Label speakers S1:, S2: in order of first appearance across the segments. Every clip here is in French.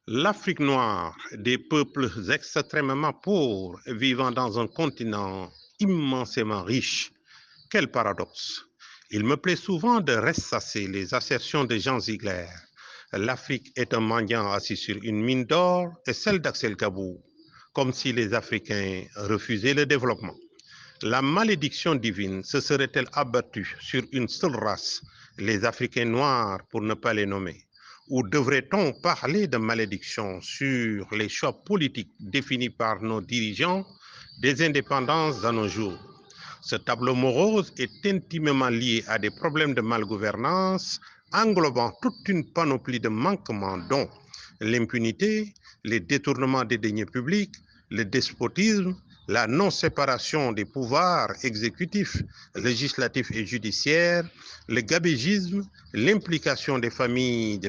S1: L'Afrique noire, des peuples extrêmement pauvres vivant dans un continent immensément riche. Quel paradoxe! Il me plaît souvent de ressasser les assertions de Jean Ziegler. L'Afrique est un mendiant assis sur une mine d'or et celle d'Axel Kabou, comme si les Africains refusaient le développement. La malédiction divine se serait-elle abattue sur une seule race, les Africains noirs pour ne pas les nommer? Ou devrait-on parler de malédiction sur les choix politiques définis par nos dirigeants des indépendances à nos jours? Ce tableau morose est intimement lié à des problèmes de malgouvernance englobant toute une panoplie de manquements dont l'impunité, les détournements des deniers publics, le despotisme, la non-séparation des pouvoirs exécutifs, législatifs et judiciaires, le gabégisme, l'implication des familles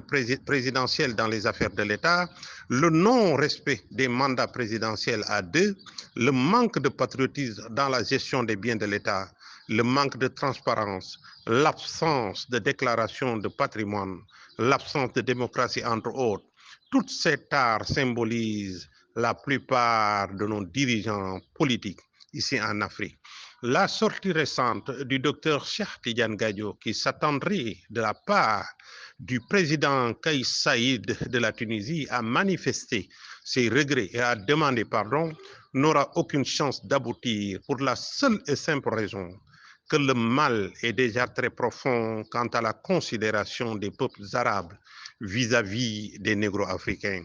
S1: présidentielles dans les affaires de l'État, le non-respect des mandats présidentiels à deux, le manque de patriotisme dans la gestion des biens de l'État, le manque de transparence, l'absence de déclaration de patrimoine, l'absence de démocratie, entre autres. Toutes ces tares symbolisent la plupart de nos dirigeants politiques ici en Afrique. La sortie récente du docteur Cheikh Tidiane Gadio, qui s'attendrit de la part du président Kais Saïd de la Tunisie à manifester ses regrets et à demander pardon, n'aura aucune chance d'aboutir pour la seule et simple raison que le mal est déjà très profond quant à la considération des peuples arabes vis-à-vis des négro-africains.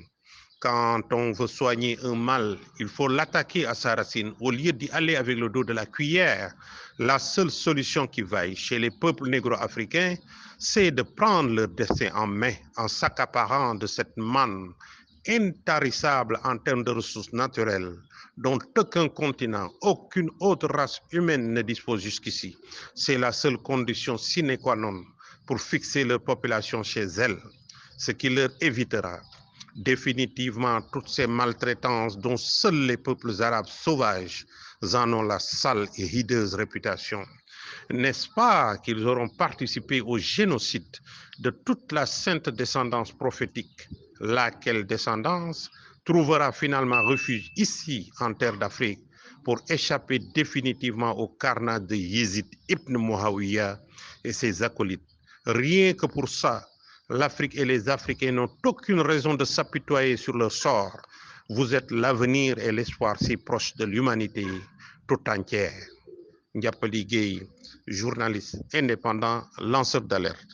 S1: Quand on veut soigner un mal, il faut l'attaquer à sa racine au lieu d'y aller avec le dos de la cuillère. La seule solution qui vaille chez les peuples négro-africains, c'est de prendre leur destin en main en s'accaparant de cette manne intarissable en termes de ressources naturelles dont aucun continent, aucune autre race humaine ne dispose jusqu'ici. C'est la seule condition sine qua non pour fixer leur population chez elles, ce qui leur évitera définitivement toutes ces maltraitances dont seuls les peuples arabes sauvages en ont la sale et hideuse réputation. N'est-ce pas qu'ils auront participé au génocide de toute la sainte descendance prophétique, laquelle descendance trouvera finalement refuge ici en terre d'Afrique pour échapper définitivement au carnage de Yezid ibn Muawiyah et ses acolytes. Rien que pour ça, l'Afrique et les Africains n'ont aucune raison de s'apitoyer sur leur sort. Vous êtes l'avenir et l'espoir si proche de l'humanité tout entière. Ndiapali Gueye, journaliste indépendant, lanceur d'alerte.